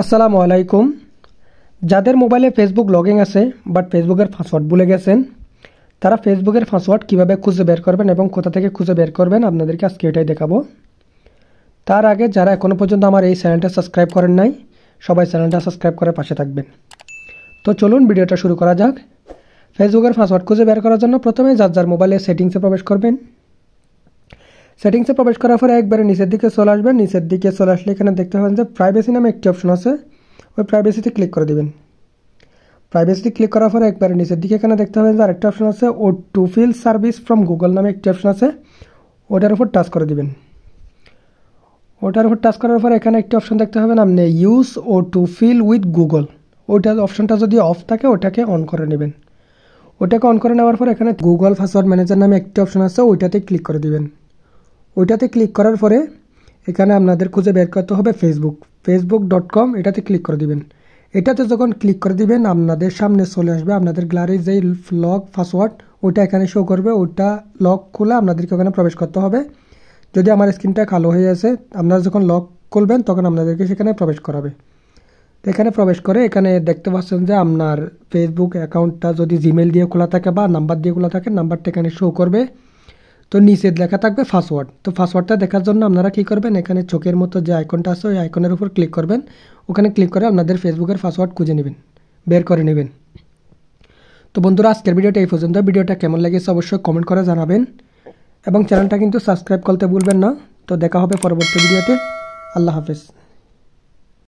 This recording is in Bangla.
আসসালামু আলাইকুম। যাদের মোবাইলে ফেসবুক লগইন আছে বাট ফেসবুকের পাসওয়ার্ড ভুলে গেছেন, তারা ফেসবুকের পাসওয়ার্ড কিভাবে খুঁজে বের করবেন এবং কোথা থেকে খুঁজে বের করবেন আপনাদেরকে আজকে এটাই দেখাবো। তার আগে যারা এখনো পর্যন্ত আমার এই চ্যানেলটা সাবস্ক্রাইব করেন নাই, সবাই চ্যানেলটা সাবস্ক্রাইব করে পাশে থাকবেন। তো চলুন ভিডিওটা শুরু করা যাক। ফেসবুকের পাসওয়ার্ড খুঁজে বের করার জন্য প্রথমে যার মোবাইলে সেটিংসে প্রবেশ করবেন। সেটিংসে প্রবেশ করার পরে একবারে নিচের দিকে চলে আসবেন। নিচের দিকে চলে আসলে এখানে দেখতে পাবেন যে প্রাইভেসি নামে একটি অপশন আছে, ওই প্রাইভেসিতে ক্লিক করে দিবেন। প্রাইভেসিতে ক্লিক করার পরে একবারে নিচের দিকে এখানে দেখতে পাবেন যে আরেকটা অপশন আছে, auto feel service from Google নামে একটি অপশন আছে, ওটার উপর টাচ করে দিবেন। ওটার উপর টাচ করার পরে এখানে একটি অপশন দেখতে পাবেন আপনি use auto fill with Google, ওইটা অপশনটা যদি অফ থাকে ওটাকে অন করে নেবেন। ওটাকে অন করে নেওয়ার পর এখানে গুগল পাসওয়ার্ড ম্যানেজার নামে একটি অপশন আছে, ওইটাতে ক্লিক করে দিবেন। ওইটাতে ক্লিক করার পরে এখানে আপনাদের খুঁজে বের করতে হবে facebook.com, এটাতে ক্লিক করে দিবেন। এটাতে যখন ক্লিক করে দিবেন আপনাদের সামনে চলে আসবে আপনাদের গ্যালারির যে লক পাসওয়ার্ড, ওইটা এখানে শো করবে। ওইটা লক খুলে আপনাদেরকে ওখানে প্রবেশ করতে হবে। যদি আমার স্ক্রিনটা কালো হয়ে আছে, আপনারা যখন লক খুলবেন তখন আপনাদেরকে সেখানে প্রবেশ করাবে। তো এখানে প্রবেশ করে এখানে দেখতে পাচ্ছেন যে আপনার ফেসবুক অ্যাকাউন্টটা যদি জিমেল দিয়ে খোলা থাকে বা নাম্বার দিয়ে খোলা থাকে, নাম্বারটা এখানে শো করবে। তো নিচে লেখা থাকবে পাসওয়ার্ড। তো পাসওয়ার্ডটা দেখার জন্য আপনারা কী করবেন, এখানে চোখের মতো যে আইকনটা আছে ওই আইকনের উপর ক্লিক করবেন। ওখানে ক্লিক করে আপনাদের ফেসবুকের পাসওয়ার্ড খুঁজে নেবেন, বের করে নেবেন। তো বন্ধুরা, আজকের ভিডিওটা এই পর্যন্ত। ভিডিওটা কেমন লেগেছে অবশ্যই কমেন্ট করে জানাবেন এবং চ্যানেলটা কিন্তু সাবস্ক্রাইব করতে ভুলবেন না। তো দেখা হবে পরবর্তী ভিডিওতে। আল্লাহ হাফেজ।